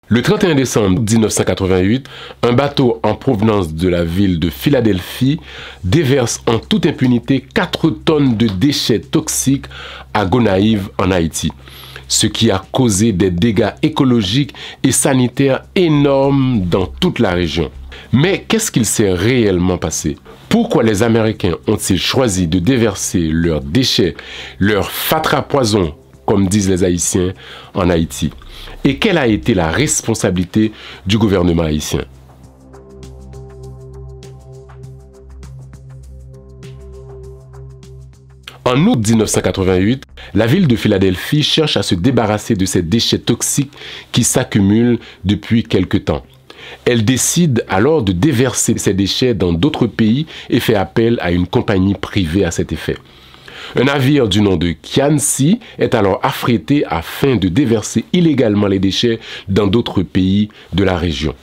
Le 31 décembre 1988, un bateau en provenance de la ville de Philadelphie déverse en toute impunité 4 tonnes de déchets toxiques à Gonaïves en Haïti, ce qui a causé des dégâts écologiques et sanitaires énormes dans toute la région. Mais qu'est-ce qu'il s'est réellement passé? Pourquoi les Américains ont-ils choisi de déverser leurs déchets, leurs fatras poison, comme disent les Haïtiens, en Haïti? Et quelle a été la responsabilité du gouvernement haïtien? En août 1988, la ville de Philadelphie cherche à se débarrasser de ces déchets toxiques qui s'accumulent depuis quelque temps. Elle décide alors de déverser ces déchets dans d'autres pays et fait appel à une compagnie privée à cet effet. Un navire du nom de Kian-Si est alors affrété afin de déverser illégalement les déchets dans d'autres pays de la région.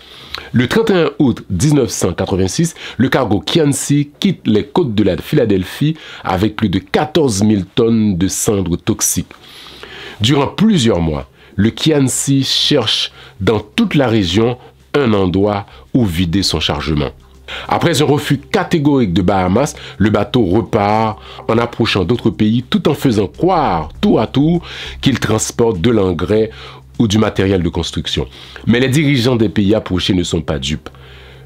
Le 31 août 1986, le cargo Kian-Si quitte les côtes de la Philadelphie avec plus de 14 000 tonnes de cendres toxiques. Durant plusieurs mois, le Kian-Si cherche dans toute la région un endroit où vider son chargement. Après un refus catégorique de Bahamas, le bateau repart en approchant d'autres pays tout en faisant croire tour à tour qu'il transporte de l'engrais ou du matériel de construction. Mais les dirigeants des pays approchés ne sont pas dupes.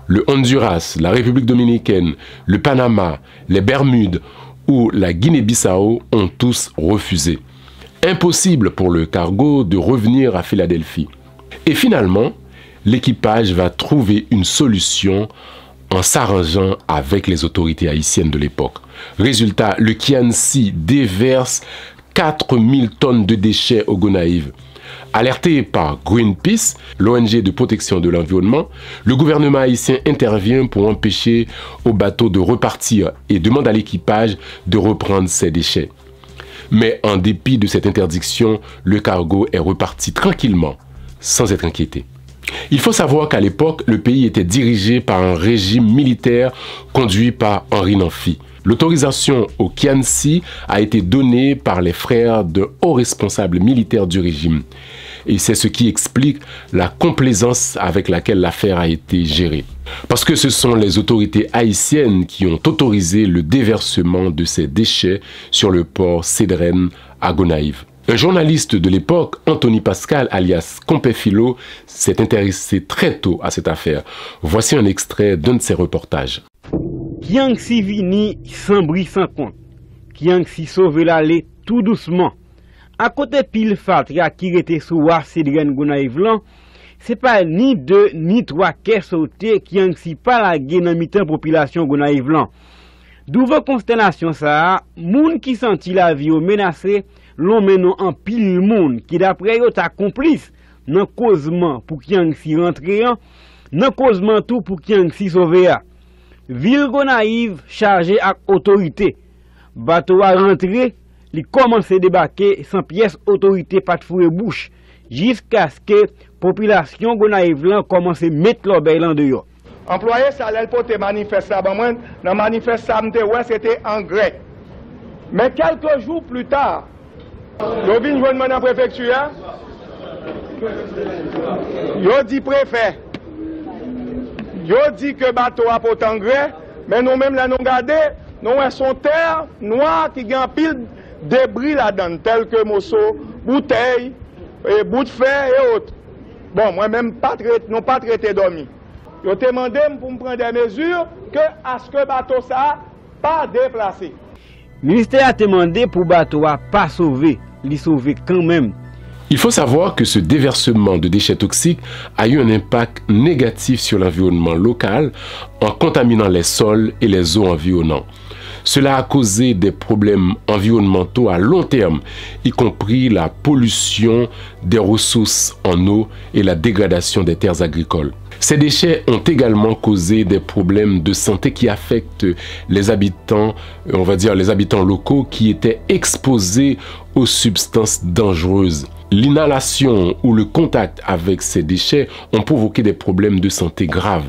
Le Honduras, la République dominicaine, le Panama, les Bermudes ou la Guinée-Bissau ont tous refusé. Impossible pour le cargo de revenir à Philadelphie. Et finalement, l'équipage va trouver une solution en s'arrangeant avec les autorités haïtiennes de l'époque. Résultat, le Kian-Si déverse 4000 tonnes de déchets aux Gonaïves. Alerté par Greenpeace, l'ONG de protection de l'environnement, le gouvernement haïtien intervient pour empêcher au bateau de repartir et demande à l'équipage de reprendre ses déchets. Mais en dépit de cette interdiction, le cargo est reparti tranquillement, sans être inquiété. Il faut savoir qu'à l'époque, le pays était dirigé par un régime militaire conduit par Henri Namphy. L'autorisation au Kian-Si a été donnée par les frères de hauts responsables militaires du régime. Et c'est ce qui explique la complaisance avec laquelle l'affaire a été gérée. Parce que ce sont les autorités haïtiennes qui ont autorisé le déversement de ces déchets sur le port Cédrène à Gonaïves. Un journaliste de l'époque, Anthony Pascal, alias Compé-Philo, s'est intéressé très tôt à cette affaire. Voici un extrait d'un de ses reportages. Kian-Si vini sans bruit sans compte. Kian-Si sauve l'allée tout doucement. À côté pile fatra qui était sous Cédrène Gonaïves lan, c'est pas ni 2 ni 3 quais sauté Kian-Si pas la gué dans mi-temps population Gonaïves lan. D'où constellation ça, moun qui senti la vie menacée, l'on menon en pile monde qui d'après eux ta complice nan causement pour Kian-Si rentrer, nan causement tout pour Kian-Si sauver. Ville Gonaïves chargée avec autorité. Bateau a rentré, il commence à débarquer sans pièce autorité pas de fouet bouche jusqu'à ce que population Gonaïves lan commence à mettre leur bail en dehors. Employé ça allait porter manifeste ça moi dans manifeste ça ouais c'était engrais. Mais quelques jours plus tard, yo vinn joindre dans préfecture, yo dit préfet, yo dit que bateau a porté engrais, mais nous même là nous regardé, nous son terre noire qui gagne pile débris là-dedans tels que morceaux, bouteilles, bout de fer et autres. Bon, moi même non pas traité dormi. Yo demandé pour me prendre des mesures que à ce que bateau ça pas déplacé. Le ministère a demandé pour bateau à pas sauver, l'y sauver quand même. Il faut savoir que ce déversement de déchets toxiques a eu un impact négatif sur l'environnement local en contaminant les sols et les eaux environnantes. Cela a causé des problèmes environnementaux à long terme, y compris la pollution des ressources en eau et la dégradation des terres agricoles. Ces déchets ont également causé des problèmes de santé qui affectent les habitants, on va dire les habitants locaux qui étaient exposés aux substances dangereuses. L'inhalation ou le contact avec ces déchets ont provoqué des problèmes de santé graves.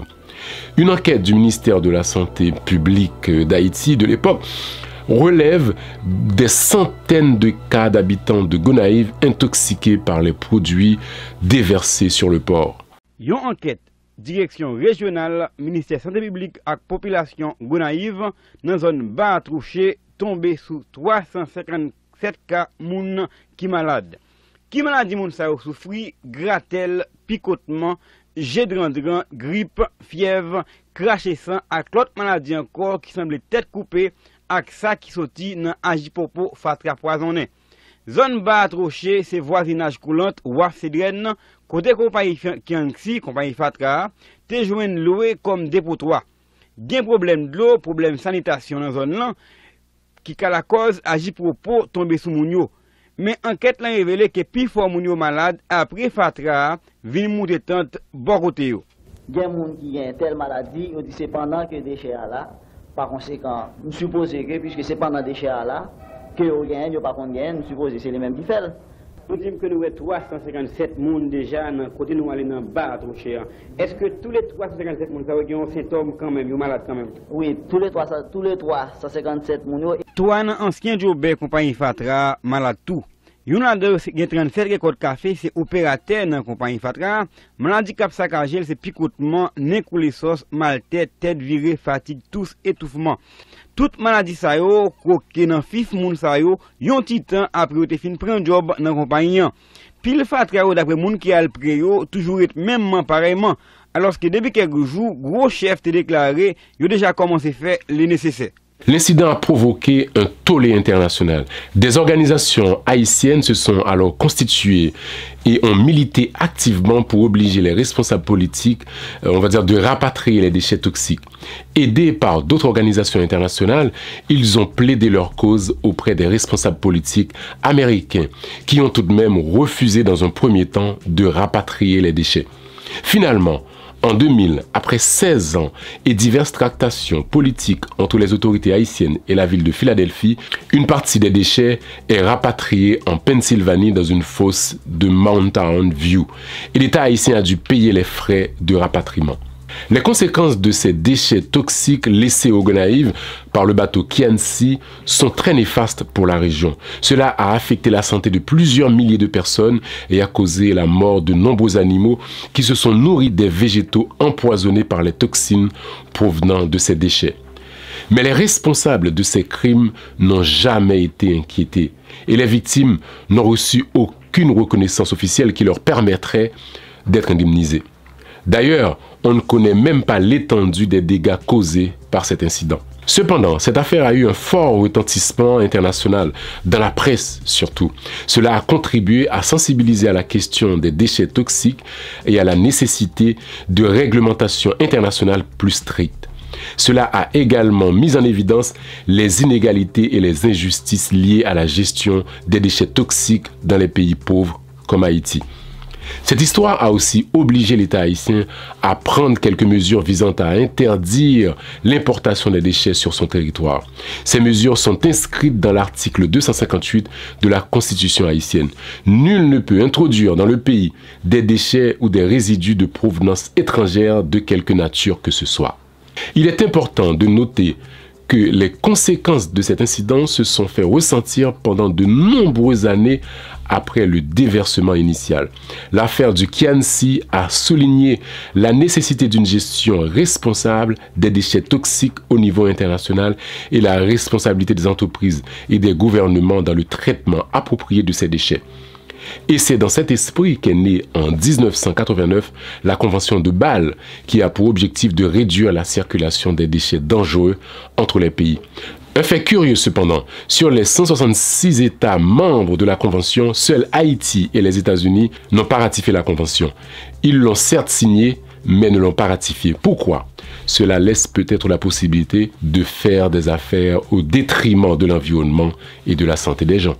Une enquête du ministère de la Santé publique d'Haïti de l'époque relève des centaines de cas d'habitants de Gonaïves intoxiqués par les produits déversés sur le port. Une enquête direction régionale ministère santé publique et population Gonaïves dans zone bas trouché tombé sous 357 cas moun qui malade. Qui maladie moun sa yo souffri, gratel, picotement, jet de randran, grippe, fièvre, cracher sang et l'autre maladie encore qui semble tête coupée avec ça qui sorti dans ajipopo fatra poisonné. Zone bas troché, c'est voisinage coulante Waf Cédren, côté compagnie Kiangsi, compagnie Fatra, te jouen loué comme dépotoir. Gen problème de l'eau, problème sanitation dans zone là, qui a la cause ajipopo tomber sous mounio. Mais enquête l'a révélé que plus fort mounio malade après Fatra, vin monter tante bon côté yo. Gen moun qui a telle maladie, on dit c'est pendant que déchets là, par conséquent, nous supposons que puisque c'est pendant déchets là, que vous gagnez, vous pas qu'on gagne, nous supposons que c'est les mêmes qui font. Nous disons que nous avons 357 personnes déjà dans côté nous aller dans bas trop cher. Est-ce que tous les 357 personnes ont un symptôme quand même, sont malades quand même? Oui, tous les 357 personnes. Toi, dans ancien job compagnie Fatra, malade tout. Yon a de 37 récoltes café, c'est opérateur dans la compagnie Fatra. Maladie cap saccagel, c'est picotement, nez coulé sauce, mal tête, tête virée, fatigue, tous étouffement. Toute maladie sa yo, croqué dans fif moun sa yo, yon titan après ou te fin prend job dans la compagnie. Pile Fatra yo d'après moun qui a le pré yo, toujours est même pareillement. Alors que depuis quelques jours, gros chef te déclaré, yo déjà commencé à faire les nécessaires. L'incident a provoqué un tollé international. Des organisations haïtiennes se sont alors constituées et ont milité activement pour obliger les responsables politiques, on va dire, de rapatrier les déchets toxiques. Aidés par d'autres organisations internationales, ils ont plaidé leur cause auprès des responsables politiques américains qui ont tout de même refusé dans un premier temps de rapatrier les déchets. Finalement, en 2000, après 16 ans et diverses tractations politiques entre les autorités haïtiennes et la ville de Philadelphie, une partie des déchets est rapatriée en Pennsylvanie dans une fosse de Mountain View et l'État haïtien a dû payer les frais de rapatriement. Les conséquences de ces déchets toxiques laissés aux Gonaïves par le bateau Kiangsi sont très néfastes pour la région. Cela a affecté la santé de plusieurs milliers de personnes et a causé la mort de nombreux animaux qui se sont nourris des végétaux empoisonnés par les toxines provenant de ces déchets. Mais les responsables de ces crimes n'ont jamais été inquiétés et les victimes n'ont reçu aucune reconnaissance officielle qui leur permettrait d'être indemnisées. D'ailleurs, on ne connaît même pas l'étendue des dégâts causés par cet incident. Cependant, cette affaire a eu un fort retentissement international, dans la presse surtout. Cela a contribué à sensibiliser à la question des déchets toxiques et à la nécessité de réglementations internationales plus strictes. Cela a également mis en évidence les inégalités et les injustices liées à la gestion des déchets toxiques dans les pays pauvres comme Haïti. Cette histoire a aussi obligé l'État haïtien à prendre quelques mesures visant à interdire l'importation des déchets sur son territoire. Ces mesures sont inscrites dans l'article 258 de la Constitution haïtienne. Nul ne peut introduire dans le pays des déchets ou des résidus de provenance étrangère de quelque nature que ce soit. Il est important de noter que les conséquences de cet incident se sont fait ressentir pendant de nombreuses années après le déversement initial. L'affaire du Kiangsi a souligné la nécessité d'une gestion responsable des déchets toxiques au niveau international et la responsabilité des entreprises et des gouvernements dans le traitement approprié de ces déchets. Et c'est dans cet esprit qu'est née en 1989 la Convention de Bâle qui a pour objectif de réduire la circulation des déchets dangereux entre les pays. Un fait curieux cependant, sur les 166 États membres de la Convention, seuls Haïti et les États-Unis n'ont pas ratifié la Convention. Ils l'ont certes signée, mais ne l'ont pas ratifiée. Pourquoi ? Cela laisse peut-être la possibilité de faire des affaires au détriment de l'environnement et de la santé des gens.